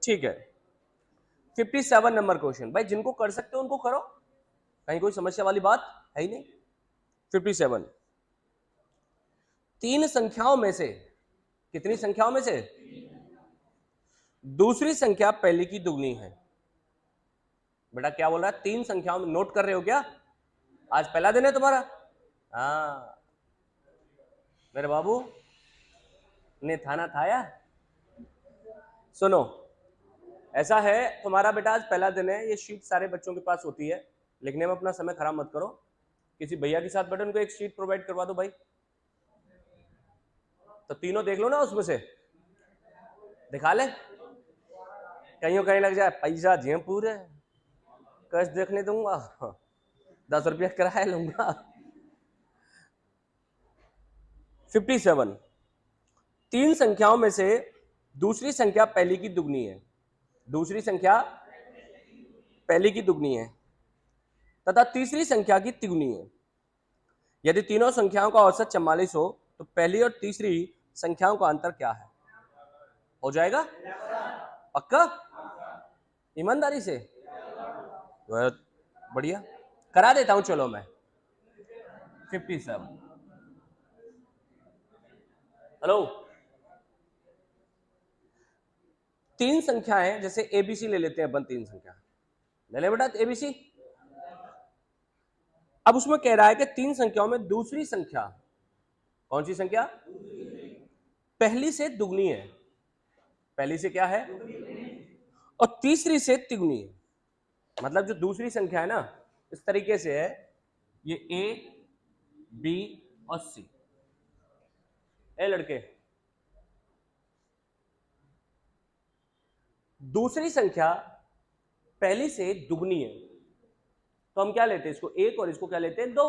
ठीक है, 57 number question. भाई जिनको कर सकते हो उनको करो, कहीं कोई समस्या वाली बात है ही नहीं। 57, तीन संख्याओं में से, कितनी संख्याओं में से दूसरी संख्या पहली की दुगनी है। बेटा क्या बोल रहा है, तीन संख्याओं में, नोट कर रहे हो क्या? आज पहला दिन है तुम्हारा? हाँ मेरे बाबू ने थाना थाया। सुनो, ऐसा है तुम्हारा बेटा आज पहला दिन है, ये शीट सारे बच्चों के पास होती है, लिखने में अपना समय खराब मत करो। किसी भैया के साथ बैठो, उनको एक शीट प्रोवाइड करवा दो भाई, तो तीनों देख लो ना, उसमें से दिखा ले, कहीं कहीं लग जाए पैसा जिये पूरे, कैश देखने दूंगा 10 रुपया किराया लूंगा। 57, तीन संख्याओं में से दूसरी संख्या पहली की दुगनी है, दूसरी संख्या पहली की दुगनी है तथा तीसरी संख्या की तिगुनी है। यदि तीनों संख्याओं का औसत 44 हो तो पहली और तीसरी संख्याओं का अंतर क्या है? हो जाएगा पक्का, ईमानदारी से? बढ़िया, करा देता हूं चलो मैं। 57, हेलो, तीन संख्याएं, जैसे एबीसी ले लेते हैं अपन, तीन संख्या ले ले बेटा एबीसी। अब उसमें कह रहा है कि तीन संख्याओं में दूसरी संख्या, कौन सी संख्या? पहली से दुगनी है, पहली से क्या है? और तीसरी से तिगुनी है। मतलब जो दूसरी संख्या है ना, इस तरीके से है, ये ए बी और सी। ए लड़के, दूसरी संख्या पहली से दुगनी है, तो हम क्या लेते हैं, इसको एक और इसको क्या लेते हैं, दो।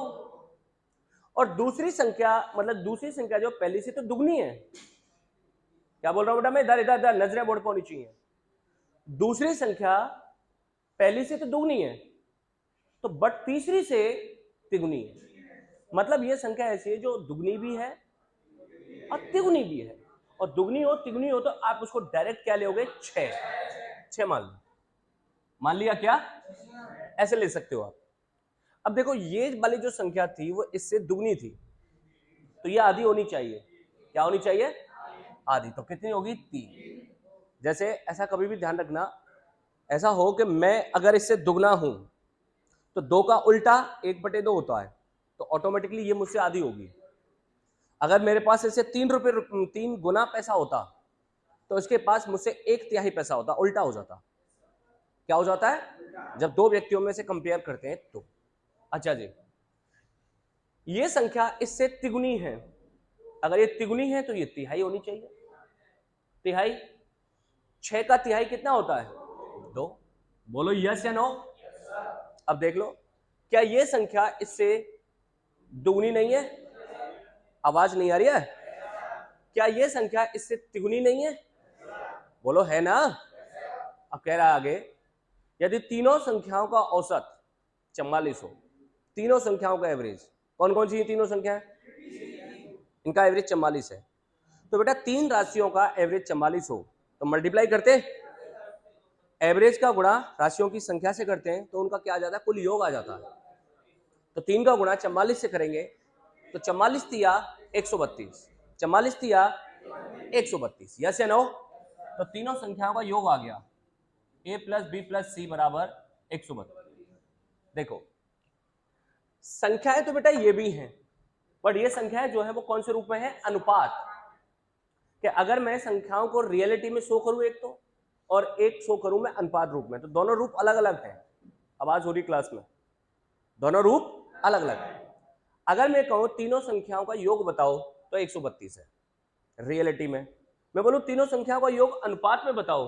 और दूसरी संख्या, मतलब दूसरी संख्या जो पहली से तो दुगनी है, क्या बोल रहा हूं बेटा मैं, इधर इधर इधर नजरें बोर्ड पर होनी चाहिए। दूसरी संख्या पहली से तो दुगनी है, तो बट तीसरी से तिगुनी है। मतलब यह संख्या ऐसी है जो दुगनी भी है और तिगुनी भी है। और दुगनी हो तिगुनी हो तो आप उसको डायरेक्ट क्या लोगे, 6 मान लिया क्या, ऐसे ले सकते हो आप। अब देखो ये वाली जो संख्या थी वो इससे दुगनी थी, तो ये आधी होनी चाहिए। क्या होनी चाहिए, आधी। तो कितनी होगी, 3। जैसे ऐसा कभी भी ध्यान रखना, ऐसा हो कि मैं अगर इससे दुगना हूं तो 2 का उल्टा 1/2 होता है, तो ऑटोमेटिकली ये मुझसे आधी होगी। अगर मेरे पास इससे 3 गुना पैसा होता तो इसके पास मुझसे 1/3 पैसा होता, उल्टा हो जाता। क्या हो जाता है, जब दो व्यक्तियों में से कंपेयर करते हैं तो। अच्छा जी, ये संख्या इससे तिगुनी है, अगर ये तिगुनी है तो ये तिहाई होनी चाहिए। तिहाई, 6 का तिहाई कितना होता है, 2। बोलो यस या नो। अब देख लो, क्या ये संख्या इससे दुगनी नहीं है? आवाज नहीं आ रही है? क्या ये संख्या इससे तिगुनी नहीं है? बोलो है ना। अब कह रहा है आगे, यदि तीनों संख्याओं का औसत 44 हो, तीनों संख्याओं का एवरेज, कौन कौन सी ये तीनों संख्या है, इनका एवरेज 44 है, तो बेटा तीन राशियों का एवरेज 44 हो तो मल्टीप्लाई करते, एवरेज का गुणा राशियों की संख्या से करते हैं तो उनका क्या आ जाता है, कुल योग आ जाता है। तो 3 का गुणा 44 से करेंगे तो 44 तिया 132, 44 तिया 132, यस या नो। तो तीनों संख्याओं का योग आ गया, a प्लस बी प्लस सी बराबर 132। देखो संख्याएं तो बेटा ये भी हैं, पर ये संख्याएं जो है वो कौन से रूप में है, अनुपात। कि अगर मैं संख्याओं को रियलिटी में शो करूं एक तो, और एक शो करूं मैं अनुपात रूप में, तो दोनों रूप अलग अलग हैं। आवाज हो रही क्लास में, दोनों रूप अलग अलग है। अगर मैं कहूं तीनों संख्याओं का योग बताओ तो 132 है रियलिटी में। मैं बोलूं तीनों संख्याओं का योग अनुपात में बताओ,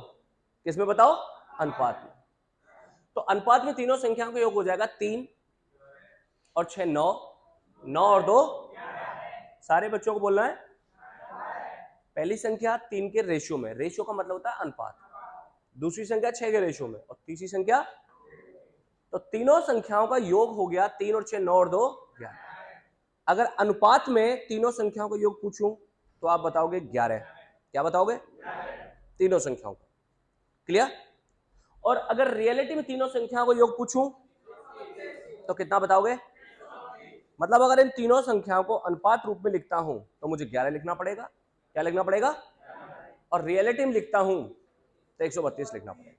किसमें बताओ, अनुपात में, तो अनुपात में तीनों संख्याओं का योग हो जाएगा 3 और 6 9, 9 और 2, सारे बच्चों को बोलना है। पहली संख्या 3 के रेशियो में, रेशियो का मतलब होता है अनुपात, दूसरी संख्या 6 के रेशियो में, और तीसरी संख्या, तो तीनों संख्याओं का योग हो गया 3 और 6 9 और 2 11। अगर अनुपात में तीनों संख्याओं का योग पूछूं तो आप बताओगे 11। क्या बताओगे, तीनों संख्याओं का। क्लियर? और अगर रियलिटी में तीनों संख्याओं को योग पूछूं तो कितना बताओगे? मतलब अगर इन तीनों संख्याओं को अनुपात रूप में लिखता हूं तो मुझे 11 लिखना पड़ेगा। क्या लिखना पड़ेगा? और रियलिटी में लिखता हूं तो 132 लिखना पड़ेगा।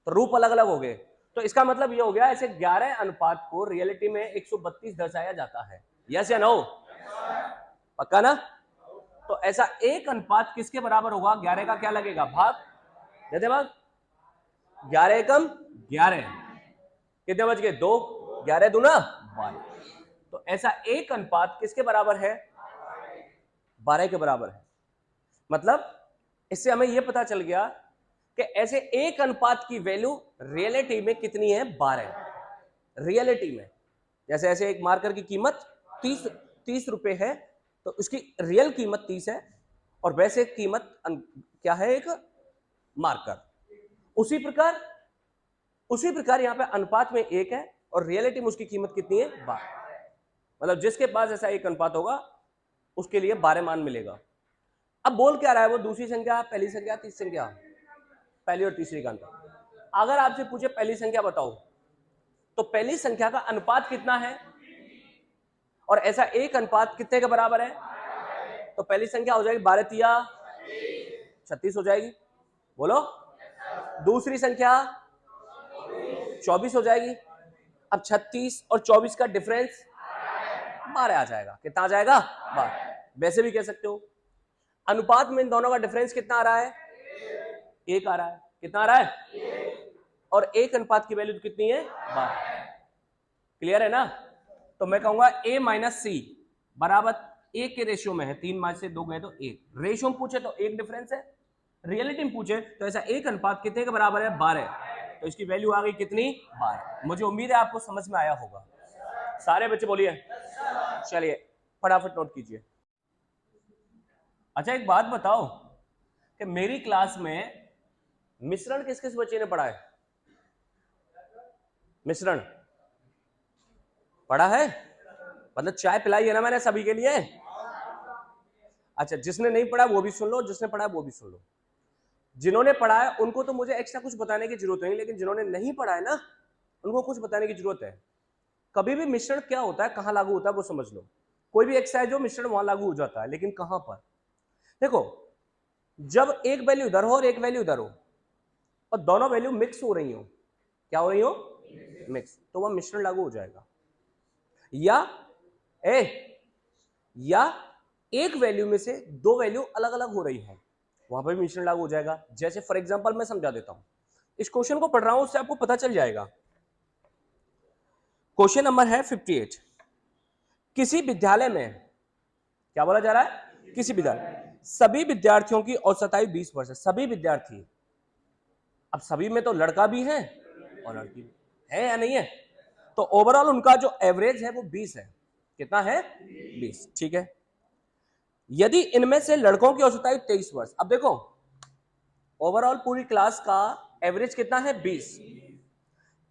तो रूप अलग अलग हो गए। तो इसका मतलब ये हो गया ऐसे 11 अनुपात को रियलिटी में 132 दर्शाया जाता है। यस या नो? पक्का ना? तो ऐसा एक अनुपात किसके बराबर होगा? 11 का क्या लगेगा? भाग। देते भाग 11 एकम 11, कितने बच गए? 2, 11 दूना 12। तो ऐसा एक अनुपात किसके बराबर है? 12 के बराबर है। मतलब इससे हमें यह पता चल गया कि ऐसे एक अनुपात की वैल्यू रियलिटी में कितनी है? 12। रियलिटी में जैसे ऐसे एक मार्कर की कीमत 30 रुपए है तो उसकी रियल कीमत 30 है और वैसे कीमत क्या है? एक मार्कर। उसी प्रकार यहां पे अनुपात में एक है और रियलिटी में उसकी कीमत कितनी है? 12। मतलब जिसके पास ऐसा एक अनुपात होगा उसके लिए 12 मान मिलेगा। अब बोल क्या रहा है वो? दूसरी संख्या, पहली संख्या, तीसरी संख्या, पहली और तीसरी का अंतर। अगर आपसे पूछे पहली संख्या बताओ तो पहली संख्या का अनुपात कितना है और ऐसा एक अनुपात कितने के बराबर है? तो पहली संख्या हो जाएगी 12 तिया 36 हो जाएगी। बोलो। दूसरी संख्या 24 हो जाएगी। अब 36 और 24 का डिफरेंस 12 आ जाएगा। कितना आ जाएगा? 12। वैसे भी कह सकते हो अनुपात में इन दोनों का डिफरेंस कितना आ रहा है? 1 आ रहा है। कितना आ रहा है? और एक अनुपात की वैल्यू कितनी है? 12। क्लियर है ना? तो मैं कहूंगा a माइनस सी बराबर 1 के रेशियो में है। 3 में से 2 गए तो 1। रेशियो में पूछे तो 1 डिफरेंस है, रियलिटी में पूछे तो ऐसा एक अनुपात कितने के बराबर है? 12। तो इसकी वैल्यू आ गई कितनी? 12। मुझे उम्मीद है आपको समझ में आया होगा। सारे बच्चे बोलिए। चलिए फटाफट नोट कीजिए। अच्छा एक बात बताओ कि मेरी क्लास में मिश्रण किस किस बच्चे ने पढ़ा है? मिश्रण पढ़ा है? मतलब चाय पिलाई है ना मैंने सभी के लिए। अच्छा जिसने नहीं पढ़ा वो भी सुन लो, जिसने पढ़ा वो भी सुन लो। जिन्होंने पढ़ा है उनको तो मुझे एक्स्ट्रा कुछ बताने की जरूरत नहीं, लेकिन जिन्होंने नहीं पढ़ा है ना उनको कुछ बताने की जरूरत है। कभी भी मिश्रण क्या होता है, कहां लागू होता है वो समझ लो। कोई भी एक्सरसाइज हो मिश्रण वहां लागू हो जाता है, लेकिन कहां पर? देखो जब एक वैल्यू इधर हो और एक वैल्यू इधर हो और दोनों वैल्यू मिक्स हो रही हो, क्या हो रही हो? मिक्स, तो वह मिश्रण लागू हो जाएगा। या एक वैल्यू में से दो वैल्यू अलग अलग हो रही है, वहां पर भी मिश्रण लागू हो जाएगा। जैसे फॉर एग्जांपल मैं समझा देता हूं, इस क्वेश्चन को पढ़ रहा हूं उससे आपको पता चल जाएगा। क्वेश्चन नंबर है 58। किसी विद्यालय में, क्या बोला जा रहा है? किसी विद्यालय सभी विद्यार्थियों की औसत आयु 20 वर्ष है। सभी विद्यार्थी, अब सभी में तो लड़का भी है और लड़की भी है या नहीं है? तो ओवरऑल उनका जो एवरेज है वो 20 है। कितना है? 20। ठीक है। यदि इनमें से लड़कों की औसत आयु 23 वर्ष, अब देखो ओवरऑल पूरी क्लास का एवरेज कितना है? 20।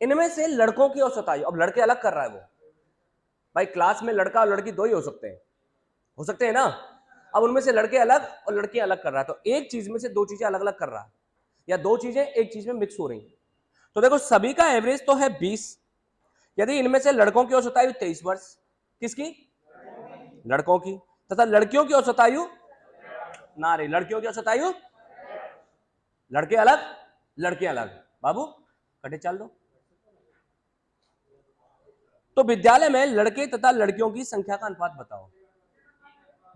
इनमें से लड़कों की औसत आयु, अब लड़के अलग कर रहा है वो, भाई क्लास में लड़का और लड़की दो ही हो सकते हैं ना। अब उनमें से लड़के अलग और लड़कियां अलग कर रहा है, तो एक चीज में से दो चीजें अलग अलग कर रहा है या दो चीजें एक चीज में मिक्स हो रही। तो देखो सभी का एवरेज तो है 20। यदि इनमें से लड़कों की औसत आयु 23 वर्ष, किसकी? लड़कों की, तथा लड़कियों की औसत आयु ना रही, लड़कियों की औसत आयु, लड़के अलग लड़के अलग, बाबू कटे चाल दो। तो विद्यालय में लड़के तथा लड़कियों की संख्या का अनुपात बताओ।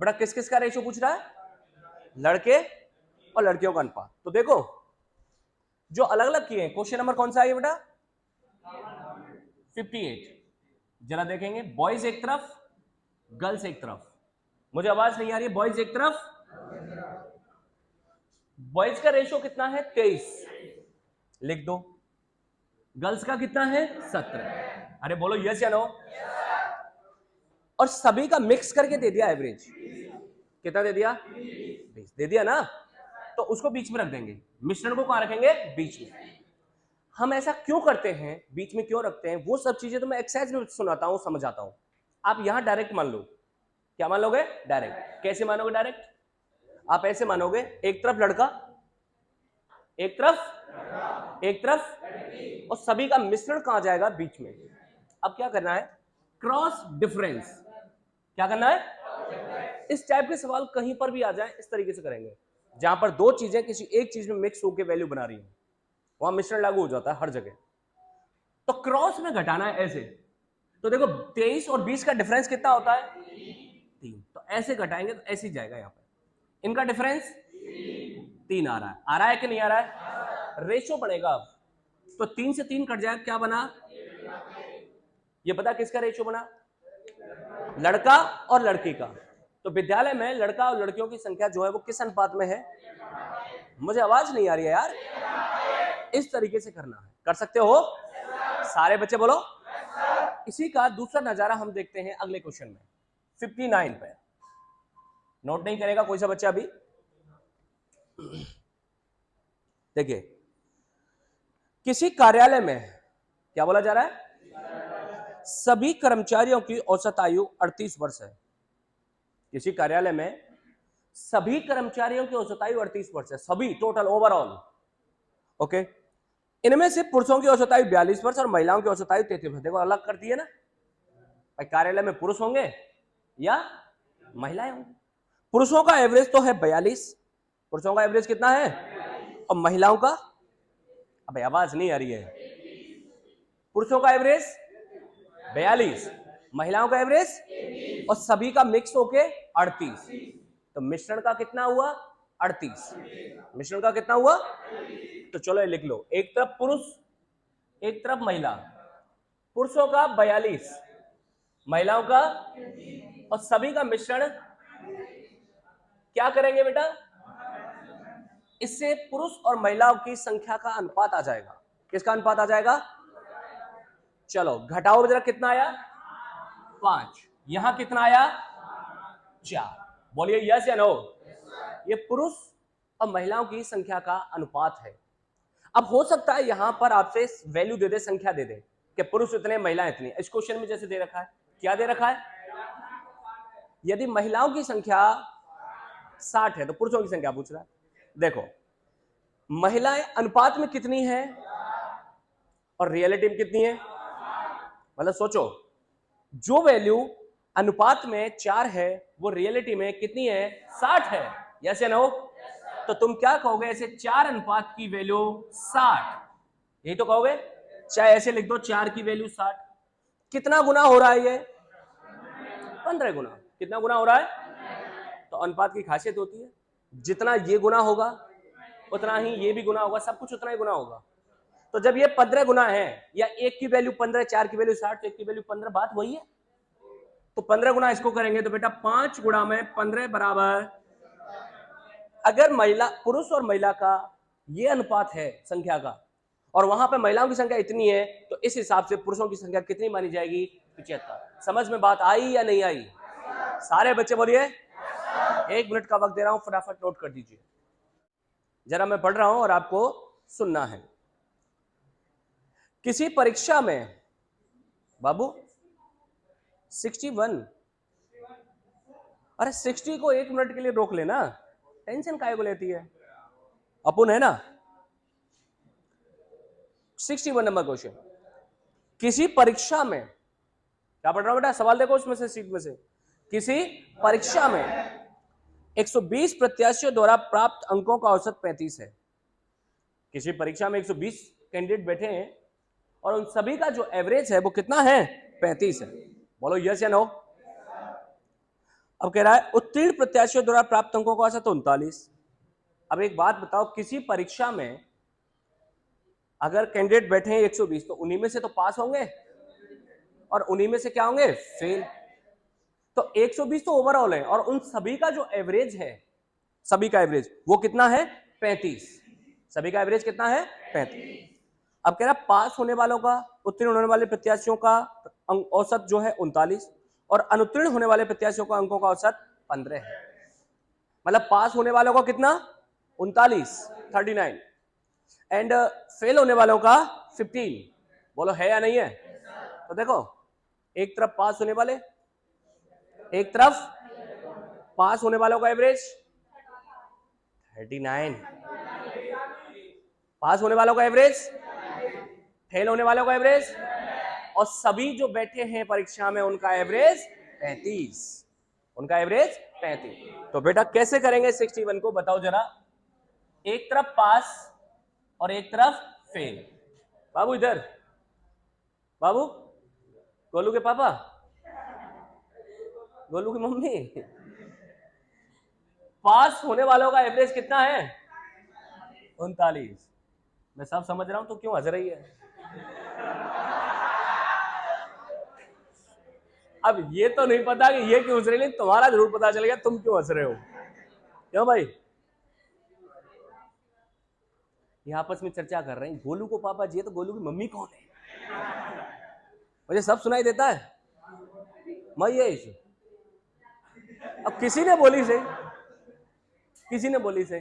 बेटा किस किस का रेशियो पूछ रहा है? लड़के और लड़कियों का अनुपात। तो देखो जो अलग अलग किए हैं, क्वेश्चन नंबर कौन सा है बेटा? 58। जरा देखेंगे, बॉयज एक तरफ गर्ल्स एक तरफ। मुझे आवाज नहीं आ रही है। बॉयज एक तरफ, बॉयज का रेशियो कितना है? 23 लिख दो। गर्ल्स का कितना है? 17। अरे बोलो यस या नो। और सभी का मिक्स करके दे दिया एवरेज। कितना दे दिया? 20 दे दिया ना। तो उसको बीच में रख देंगे, मिश्रण को कहां रखेंगे? बीच में। हम ऐसा क्यों करते हैं, बीच में क्यों रखते हैं, वो सब चीजें तो मैं एक्सरसाइज में सुनाता हूं, समझाता हूं। आप यहां डायरेक्ट मान लो। क्या मान लोगे? डायरेक्ट। कैसे मानोगे डायरेक्ट? आप ऐसे मानोगे, एक तरफ लड़का एक तरफ और सभी का मिश्रण कहां जाएगा, बीच में। अब क्या करना है, क्रॉस डिफरेंस। क्या करना है, इस टाइप के सवाल कहीं पर भी आ जाए इस तरीके से करेंगे, जहां पर दो चीजें किसी एक चीज में मिक्स होकर वैल्यू बना रही है, वहां मिश्रण लागू हो जाता है हर जगह। तो क्रॉस में घटाना है ऐसे, तो देखो 23 और 20 का डिफरेंस कितना होता है, 3, तो ऐसे घटाएंगे तो ऐसे ही जाएगा। यहां पर इनका डिफरेंस 3 आ रहा है कि नहीं आ रहा है, रेशो बनेगा अब। तो 3 से 3 कट जाएगा, क्या बना, ये पता किसका रेशो बना, लड़का और लड़की का। तो विद्यालय में लड़का और लड़कियों की संख्या जो है वो किस अनुपात में है, मुझे आवाज नहीं आ रही है यार, इस तरीके से करना है। कर सकते हो सारे बच्चे, बोलो। इसी का दूसरा नजारा हम देखते हैं अगले क्वेश्चन में, 59 पे। नोट नहीं करेगा कोई सा बच्चा अभी, देखिए। किसी कार्यालय में क्या बोला जा रहा है, सभी कर्मचारियों की औसत आयु 38 वर्ष है। किसी कार्यालय में सभी कर्मचारियों की औसत आयु 38 वर्ष है, सभी टोटल ओवरऑल, ओके। इनमें से पुरुषों की औसत आयु 42 वर्ष और महिलाओं की औसत आयु 33 वर्ष। देखो अलग कर दिए ना भाई, कार्यालय में पुरुष होंगे या महिलाएं होंगी। पुरुषों का एवरेज तो है 42, पुरुषों का एवरेज कितना है, और महिलाओं का, अबे आवाज नहीं आ रही है, पुरुषों का एवरेज 42, महिलाओं का एवरेज, और सभी का मिक्स होके 38। तो मिश्रण का कितना हुआ, 38। मिश्रण का कितना हुआ, तो चलो ये लिख लो, एक तरफ पुरुष एक तरफ महिला, पुरुषों का 42, महिलाओं का, और सभी का मिश्रण। क्या करेंगे बेटा, इससे पुरुष और महिलाओं की संख्या का अनुपात आ जाएगा। किसका अनुपात आ जाएगा, चलो घटाओ जरा, कितना आया, 5। यहां कितना आया, 4। बोलिए यस या नो, ये पुरुष और महिलाओं की संख्या का अनुपात है। अब हो सकता है यहां पर आपसे वैल्यू दे दे, संख्या दे दे कि पुरुष इतने महिलाएं इतनी। इस क्वेश्चन में जैसे दे रखा है, क्या दे रखा है, यदि महिलाओं की संख्या 60 है तो पुरुषों की संख्या पूछ रहा है। देखो महिलाएं अनुपात में कितनी है और रियलिटी में कितनी है, मतलब सोचो, जो वैल्यू अनुपात में 4 है वो रियलिटी में कितनी है, 60 है। यस या नो, तो तुम क्या कहोगे, ऐसे 4 अनुपात की वैल्यू 60, यही तो कहोगे। चाहे ऐसे लिख दो, 4 की वैल्यू 60, कितना गुना हो रहा है ये, 15 गुना। कितना गुना हो रहा है, तो अनुपात की खासियत होती है, जितना ये गुना होगा उतना ही ये भी गुना होगा, सब कुछ उतना ही गुना होगा। तो जब ये 15 गुना है, या एक की वैल्यू 15, 4 की वैल्यू 60, तो एक की वैल्यू 15, बात वही है। तो 15 गुना इसको करेंगे तो बेटा 5 गुणा में 15 बराबर, अगर महिला, पुरुष और महिला का ये अनुपात है संख्या का, और वहां पर महिलाओं की संख्या इतनी है, तो इस हिसाब से पुरुषों की संख्या कितनी मानी जाएगी, 75। समझ में बात आई या नहीं आई, सारे बच्चे बोलिए। 1 मिनट का वक्त दे रहा हूं, फटाफट नोट कर दीजिए जरा, मैं पढ़ रहा हूं और आपको सुनना है। किसी परीक्षा में, बाबू 61, अरे 60 को 1 मिनट के लिए रोक लेना, टेंशन काहे को लेती है, अपुन है ना। 61 नंबर क्वेश्चन, किसी परीक्षा में, क्या पढ़ रहा हूं बेटा, सवाल देखो उसमें से, सीट में से। किसी परीक्षा में 120 प्रत्याशियों द्वारा प्राप्त अंकों का औसत 35 है। किसी परीक्षा में 120 कैंडिडेट बैठे हैं और उन सभी का जो एवरेज है वो कितना है, 35 है। बोलो यस या नो। अब कह रहा है उत्तीर्ण प्रत्याशियों द्वारा प्राप्त अंकों का औसत 39। अब एक बात बताओ, किसी परीक्षा में अगर कैंडिडेट बैठे हैं 120, तो उन्हीं में से तो पास होंगे और उन्हीं में से क्या होंगे, फेल। तो 120 तो ओवरऑल है, और उन सभी का जो एवरेज है, सभी का एवरेज वो कितना है, 35। सभी का एवरेज कितना है, 35। अब कह रहा पास होने वालों का, उत्तीर्ण होने वाले प्रत्याशियों का औसत जो है 39, और अनुत्तीर्ण होने वाले प्रत्याशियों का अंकों का औसत 15 है। मतलब पास होने वालों का कितना, 39, 39, एंड फेल होने वालों का 15। बोलो है या नहीं है। तो देखो, एक तरफ पास होने वाले, एक तरफ पास होने वालों का एवरेज 39, पास होने वालों का एवरेज, फेल होने वालों का एवरेज, और सभी जो बैठे हैं परीक्षा में उनका एवरेज 35, उनका एवरेज 35। तो बेटा कैसे करेंगे 61 को, बताओ जरा। एक तरफ पास और एक तरफ फेल। बाबू इधर, बाबू, गोलू के पापा, गोलू की मम्मी, पास होने वालों का एवरेज कितना है? 39। मैं सब समझ रहा हूं तो क्यों हंस रही है? अब ये तो नहीं पता कि ये क्यों हंस रही है, तुम्हारा जरूर पता चल गया तुम क्यों हंस रहे हो। क्यों भाई? ये आपस में चर्चा कर रहे हैं, गोलू को पापा जी तो गोलू की मम्मी कौन है? मुझे सब सुनाई देता है। मैं ये अब किसी ने बोली से, किसी ने बोली से,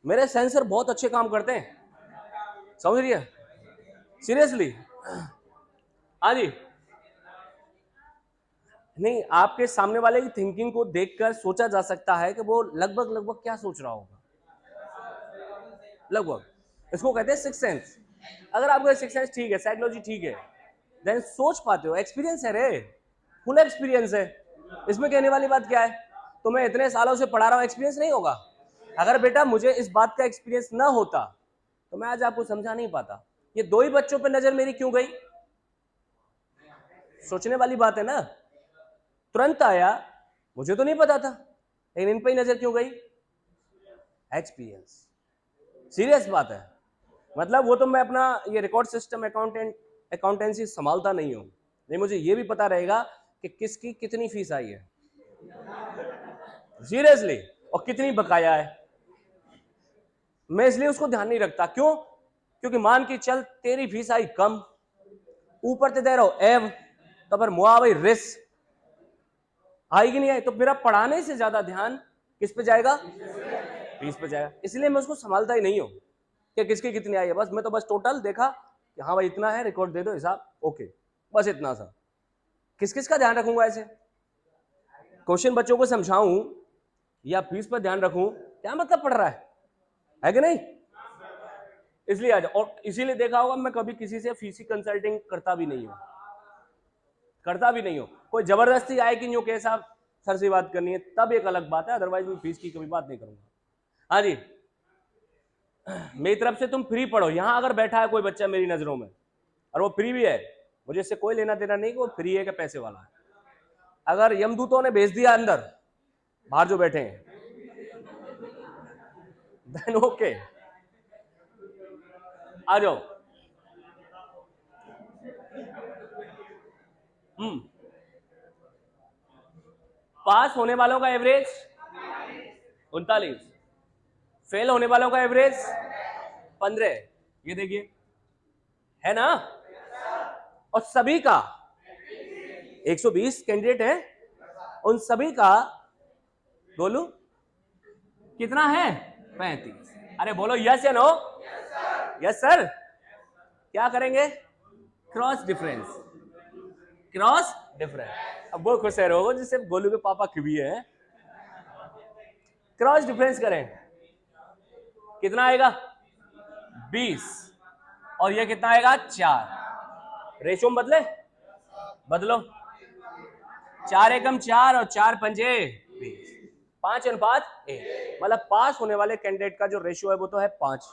मेरे सेंसर बहुत अच्छे काम करते हैं, समझ रही है? सीरियसली। हाँ जी। नहीं, आपके सामने वाले की थिंकिंग को देखकर सोचा जा सकता है कि वो लगभग लगभग क्या सोच रहा होगा। लगभग, इसको कहते हैं सिक्स सेंस। अगर आपका सिक्स सेंस ठीक है, साइकोलॉजी ठीक है, देन सोच पाते हो। एक्सपीरियंस है रे, फुल एक्सपीरियंस है, इसमें कहने वाली बात क्या है? तो मैं इतने सालों से पढ़ा रहा हूं, एक्सपीरियंस नहीं होगा? अगर बेटा मुझे इस बात का एक्सपीरियंस ना होता तो मैं आज आपको समझा नहीं पाता। ये दो ही बच्चों पर नजर मेरी क्यों गई? सोचने वाली बात है ना। तुरंत आया, मुझे तो नहीं पता था, लेकिन इन पे ही नजर क्यों गई? एक्सपीरियंस। सीरियस बात है। मतलब वो तो मैं अपना ये रिकॉर्ड सिस्टम अकाउंटेंसी संभालता नहीं हूं, नहीं मुझे ये भी पता रहेगा कि किसकी कितनी फीस आई है, सीरियसली, और कितनी बकाया है। मैं इसलिए उसको ध्यान नहीं रखता। क्यों? क्योंकि मान के चल तेरी फीस आई कम, ऊपर ते दे रहा हो एव, तो फिर मुआवजा रिस्क आएगी नहीं आई, तो मेरा पढ़ाने से ज्यादा ध्यान किस पे जाएगा? फीस पे जाएगा। इसलिए मैं उसको संभालता ही नहीं हूं कि किसकी कितनी आई है। बस मैं तो बस टोटल देखा कि हाँ भाई इतना है, रिकॉर्ड दे दो, हिसाब ओके, बस इतना सा। किस किस का ध्यान रखूंगा? ऐसे क्वेश्चन बच्चों को समझाऊं या फीस पर ध्यान रखूं, क्या मतलब पढ़ रहा है कि नहीं? इसलिए आ जाओ। और इसीलिए देखा होगा मैं कभी किसी से फीस की कंसल्टिंग करता भी नहीं हूं, करता भी नहीं हूं। कोई जबरदस्ती आए कि न्यू के साहब सर से बात करनी है तब एक अलग बात है, अदरवाइज मैं फीस की कभी बात नहीं करूंगा। हाँ जी, मेरी तरफ से तुम फ्री पढ़ो। यहां अगर बैठा है कोई बच्चा मेरी नजरों में और वो फ्री भी है, मुझे इससे कोई लेना देना नहीं कि वो फ्री है कि पैसे वाला है। अगर यमदूतों ने भेज दिया अंदर, बाहर जो बैठे हैं, देन ओके, आ जाओ। पास होने वालों का एवरेज 39, फेल होने वालों का एवरेज 15। ये देखिए, है ना? और सभी का 120 कैंडिडेट है, उन सभी का बोलू कितना है? 35। अरे बोलो यस या नो? Yes sir. क्या करेंगे? Cross difference, cross difference. अब वो खुश है रहोगे जिससे गोलू के पापा की है। क्रॉस डिफरेंस करें, कितना आएगा? 20, और ये कितना आएगा? 4। रेशो में बदले, बदलो, 4 एकम 4 और 4 पंजे 20, 5:1। मतलब पास होने वाले कैंडिडेट का जो रेशियो है वो तो है 5,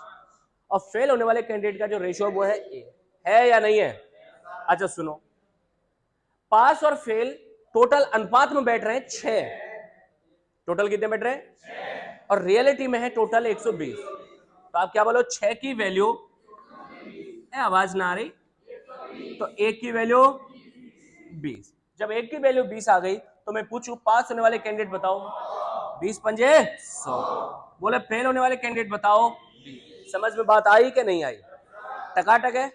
और फेल होने वाले कैंडिडेट का जो रेशियो है वो है 1। है या नहीं है? अच्छा सुनो, पास और फेल टोटल अनुपात में बैठ रहे हैं 6। टोटल कितने बैठ रहे हैं? और रियलिटी में है टोटल 120। तो आप क्या बोलो? 6 की वैल्यू, आवाज ना आ रही, तो 1 की वैल्यू 20। जब 1 की वैल्यू 20 आ गई तो मैं पूछूं पास होने वाले कैंडिडेट बताओ, 20 पंजे 100। बोले फेल होने वाले कैंडिडेट बताओ 20। समझ में बात आई कि नहीं आई? टकाटक है।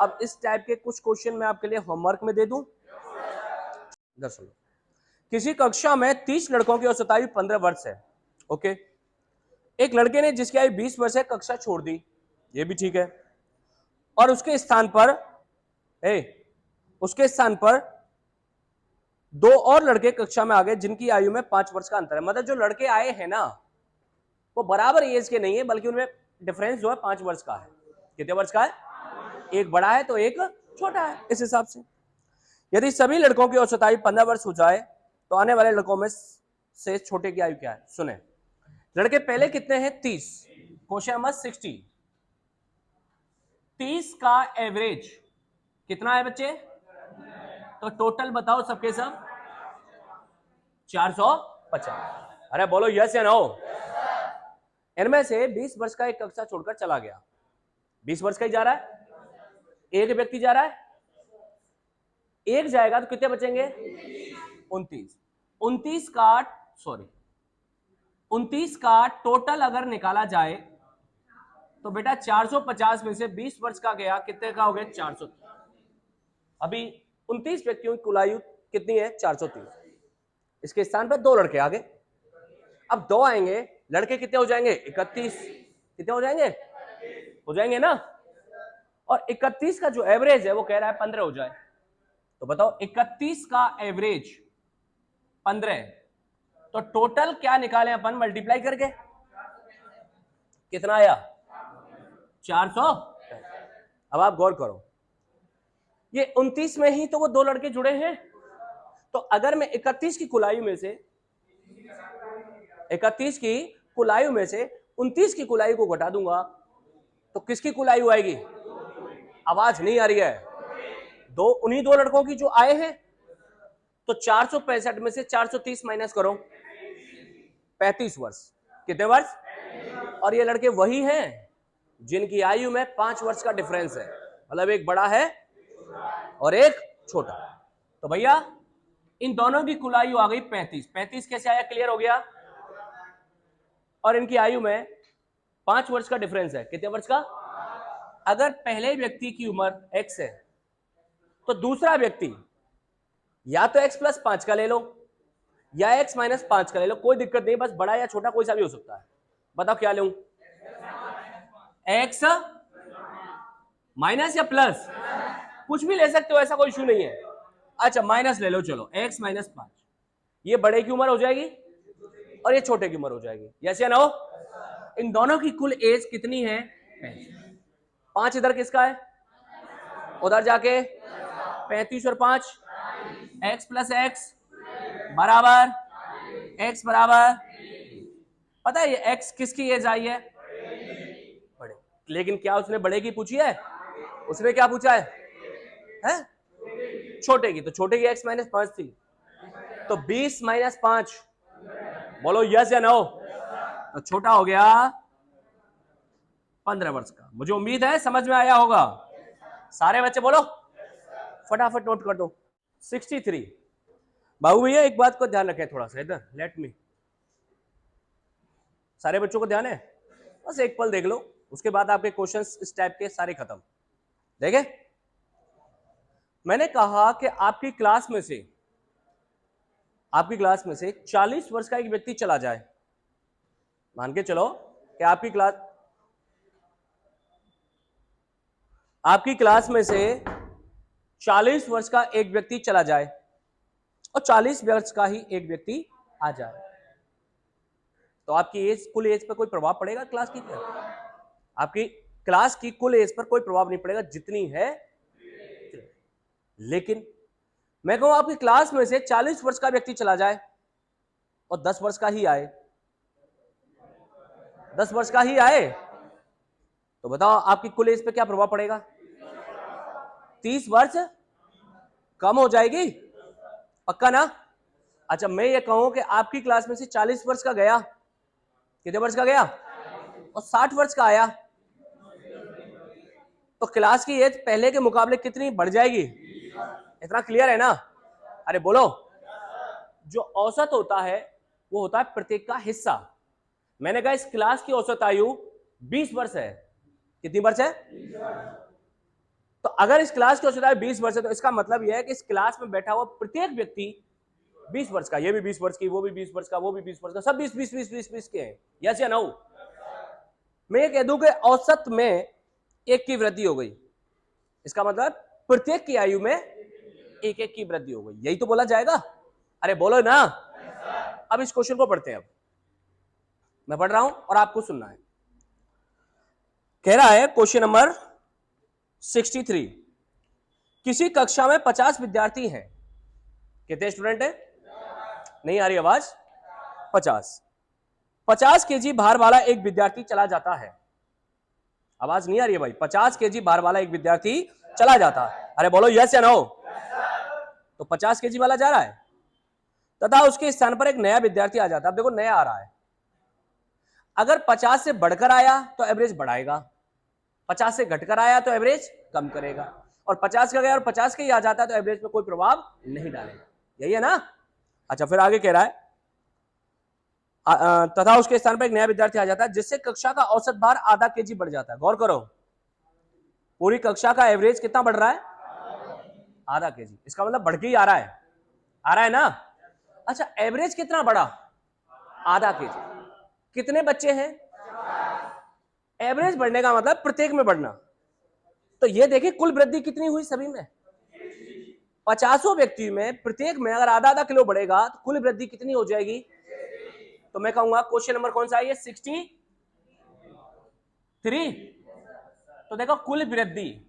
अब इस टाइप के कुछ क्वेश्चन मैं आपके लिए होमवर्क में दे दूं। दरअसल किसी कक्षा में 30 लड़कों की औसत आयु 15 वर्ष है। ओके, एक लड़के ने जिसकी आयु 20 वर्ष है कक्षा छोड़ दी, ये भी ठीक है, और उसके स्थान पर 2 और लड़के कक्षा में आ गए जिनकी आयु में 5 वर्ष का अंतर है। मतलब जो लड़के आए हैं ना वो बराबर एज के नहीं है, बल्कि उनमें डिफरेंस जो है 5 वर्ष का है। कितने वर्ष का है? एक बड़ा है तो एक छोटा है। इस हिसाब से यदि सभी लड़कों की औसत आयु 15 वर्ष हो जाए तो आने वाले लड़कों में से छोटे की आयु क्या है? सुने, लड़के पहले कितने हैं? 30। क्वेश्चन नंबर 60, 30 का एवरेज कितना है बच्चे? तो टोटल बताओ सबके सब 450। अरे बोलो यस या नो। इनमें से 20 वर्ष का एक कक्षा छोड़कर चला गया, 20 वर्ष का ही जा रहा है, एक व्यक्ति जा रहा है, एक जाएगा तो कितने बचेंगे? 29 का टोटल अगर निकाला जाए तो बेटा 450 में से 20 वर्ष का गया, कितने का हो गया? 430। अभी 29 व्यक्तियों की कुल आयु कितनी है? 430। इसके स्थान पर 2 लड़के आ गए। अब 2 आएंगे, लड़के कितने हो जाएंगे? 31। कितने हो जाएंगे? हो जाएंगे ना। और 31 का जो एवरेज है वो कह रहा है 15 हो जाए। तो बताओ 31 का एवरेज 15, तो टोटल क्या निकालें अपन मल्टीप्लाई करके? कितना आया? 400। अब आप गौर करो, ये 29 में ही तो वो 2 लड़के जुड़े हैं। तो अगर मैं 31 की कुल आयु में से 31 की कुल आयु में से 29 की कुल आयु को घटा दूंगा तो किसकी कुल आयु आएगी? आवाज नहीं आ रही है। उन्हीं 2 लड़कों की जो आए हैं। तो 465 में से 430 माइनस करो, 35 वर्ष। कितने वर्ष? और ये लड़के वही हैं जिनकी आयु में 5 वर्ष का डिफरेंस है, मतलब एक बड़ा है और एक छोटा। तो भैया इन दोनों की कुल आयु आ गई 35। 35 कैसे आया? क्लियर हो गया। और इनकी आयु में 5 वर्ष का डिफरेंस है। कितने वर्ष का? अगर पहले व्यक्ति की उम्र x है तो दूसरा व्यक्ति या तो x प्लस 5 का ले लो या x माइनस 5 का ले लो, कोई दिक्कत नहीं, बस बड़ा या छोटा कोई सा भी हो सकता है। बताओ क्या लूं? x माइनस या प्लस? कुछ भी ले सकते हो, ऐसा कोई इशू नहीं है। अच्छा माइनस ले लो, चलो x माइनस 5। ये बड़े की उम्र हो जाएगी और ये छोटे की उम्र हो जाएगी। यस या नो? इन दोनों की कुल एज कितनी है? 5 इधर किसका है? उधर जाके 35 और 5 x प्लस x बराबर x बराबर, पता है ये x किसकी एज आई है? बड़े। लेकिन क्या उसने बड़े की पूछी है? उसने क्या पूछा है? छोटे की। तो छोटे की x माइनस 5 थी, तो 20 माइनस 5, बोलो यस या नो। तो छोटा हो गया 15 वर्ष का। मुझे उम्मीद है समझ में आया होगा। सारे बच्चे बोलो, फटाफट नोट कर दो। 63। बाबू भैया एक बात को ध्यान रखें, थोड़ा सा इधर लेट मी। सारे बच्चों को ध्यान है? बस एक पल देख लो, उसके बाद आपके क्वेश्चंस इस टाइप के सारे खत्म। देखे, मैंने कहा कि आपकी क्लास में से 40 वर्ष का एक व्यक्ति चला जाए। मान के चलो कि आपकी क्लास में से 40 वर्ष का एक व्यक्ति चला जाए और 40 वर्ष का ही एक व्यक्ति आ जाए, तो आपकी कुल एज पर कोई प्रभाव पड़ेगा? क्लास की आपकी क्लास की कुल एज पर कोई प्रभाव नहीं पड़ेगा, जितनी है। लेकिन मैं कहूं आपकी क्लास में से 40 वर्ष का व्यक्ति चला जाए और 10 वर्ष का ही आए, 10 वर्ष का ही आए, तो बताओ आपकी कुल एज पे क्या प्रभाव पड़ेगा? 30 वर्ष कम हो जाएगी, पक्का ना? अच्छा मैं ये कहूं कि आपकी क्लास में से 40 वर्ष का गया, कितने वर्ष का गया? और 60 वर्ष का आया, तो क्लास की एज पहले के मुकाबले कितनी बढ़ जाएगी? इतना क्लियर है ना? अरे बोलो। जो औसत होता है वो होता है प्रत्येक का हिस्सा। मैंने कहा इस क्लास की औसत आयु 20 वर्ष है। कितनी वर्ष है? तो अगर इस क्लास की औसत आयु 20 वर्ष है तो इसका मतलब यह है कि इस क्लास में बैठा हुआ प्रत्येक व्यक्ति 20 वर्ष का, ये भी 20 वर्ष की, वो भी 20 वर्ष का, वो भी 20 वर्ष का, सब 20 के हैं। यस या नो? मैं ये कह दूं कि औसत में 1 की वृद्धि हो गई, इसका मतलब प्रत्येक की आयु में 1 की वृद्धि हो गई, यही तो बोला जाएगा। अरे बोलो ना। अब इस क्वेश्चन को पढ़ते हैं। अब मैं पढ़ रहा हूं और आपको सुनना है। कह रहा है क्वेश्चन नंबर 63, किसी कक्षा में 50 विद्यार्थी हैं, कितने स्टूडेंट हैं? नहीं आ रही आवाज? 50 केजी भार वाला एक विद्यार्थी चला जाता है। आवाज नहीं आ रही है भाई? 50 केजी भार वाला एक विद्यार्थी चला जाता है। अरे बोलो यस या नो? तो 50 केजी वाला जा रहा है तथा उसके स्थान पर एक नया विद्यार्थी आ जाता है। अब देखो नया आ रहा है, अगर 50 से बढ़कर आया तो एवरेज बढ़ाएगा, 50 से घटकर आया तो एवरेज कम करेगा, और 50 का गया और 50 का ही आ जाता है तो एवरेज पे कोई प्रभाव नहीं डालेगा। यही है ना? अच्छा, फिर आगे कह रहा है तथा उसके स्थान पर एक नया विद्यार्थी आ जाता है जिससे कक्षा का औसत भार आधा केजी बढ़ जाता है। गौर करो, पूरी कक्षा का एवरेज कितना बढ़ रहा है? आधा केजी। इसका मतलब बढ़ के ही आ रहा है, आ रहा है ना? अच्छा, एवरेज कितना बढ़ा? आधा केजी। कितने बच्चे हैं? एवरेज बढ़ने का मतलब प्रत्येक में बढ़ना। तो ये देखिए कुल वृद्धि कितनी हुई सभी में? 50 व्यक्ति में प्रत्येक में अगर आधा आधा किलो बढ़ेगा तो कुल वृद्धि कितनी हो जाएगी? तो मैं कहूंगा क्वेश्चन नंबर कौन सा है ये? 63। तो देखो कुल वृद्धि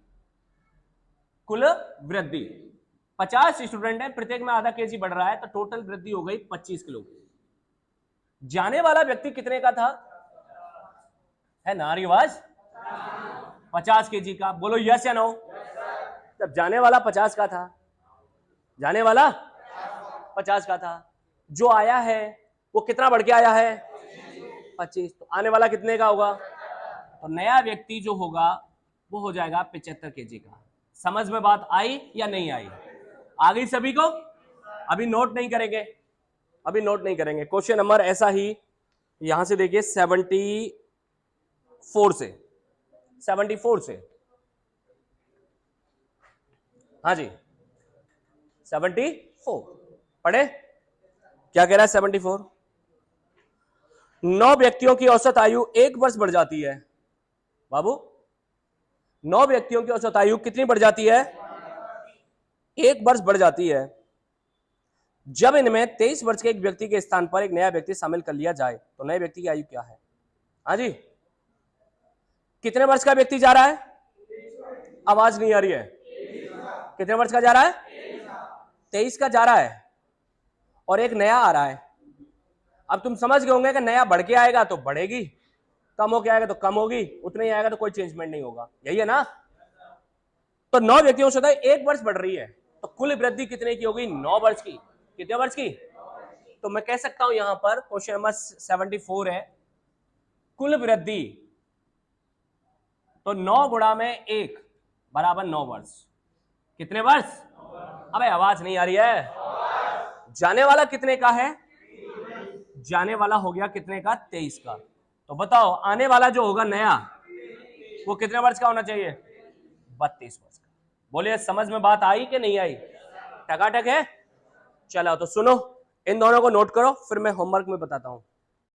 50 स्टूडेंट है, प्रत्येक में आधा केजी बढ़ रहा है, तो टोटल वृद्धि हो गई 25 किलो। जाने वाला व्यक्ति कितने का था? है ना आवाज? 50 केजी का। बोलो यस या नो? तब जाने वाला 50 का था, जाने वाला 50 का था, जो आया है वो कितना बढ़ के आया है? 25। तो आने वाला कितने का होगा? तो नया व्यक्ति जो होगा वो हो जाएगा 75 केजी का। समझ में बात आई या नहीं आई? आ गई सभी को? अभी नोट नहीं करेंगे, अभी नोट नहीं करेंगे। क्वेश्चन नंबर ऐसा ही यहां से देखिए 74 से हाँ जी 74 पढ़े क्या कह रहा है? 74 9 व्यक्तियों की औसत आयु 1 वर्ष बढ़ जाती है। बाबू 9 व्यक्तियों की औसत आयु कितनी बढ़ जाती है? 1 वर्ष बढ़ जाती है जब इनमें 23 वर्ष के एक व्यक्ति के स्थान पर एक नया व्यक्ति शामिल कर लिया जाए। तो नए व्यक्ति की आयु क्या है? हाँ जी, कितने वर्ष का व्यक्ति जा रहा है? आवाज नहीं आ रही है। कितने वर्ष का जा रहा है? 23 का जा रहा है और एक नया आ रहा है। अब तुम समझ गए होंगे कि नया बढ़ के आएगा तो बढ़ेगी, कम होके आएगा तो कम होगी, उतना ही आएगा तो कोई चेंजमेंट नहीं होगा। यही है ना? तो 9 व्यक्तियों से 1 वर्ष बढ़ रही है, तो कुल वृद्धि कितने की होगी? 9 वर्ष की। कितने वर्ष की? तो मैं कह सकता हूं यहां पर क्वेश्चन नंबर 74 है कुल वृद्धि, तो 9 गुणा में 1 बराबर 9 वर्ष। कितने वर्ष? अबे आवाज नहीं आ रही है। जाने वाला कितने का है? जाने वाला हो गया कितने का? 23 का। तो बताओ आने वाला जो होगा नया वो कितने वर्ष का होना चाहिए? 32 वर्ष का। बोलिए समझ में बात आई कि नहीं आई? टकाटक है? चलो तो सुनो, इन दोनों को नोट करो, फिर मैं होमवर्क में बताता हूं।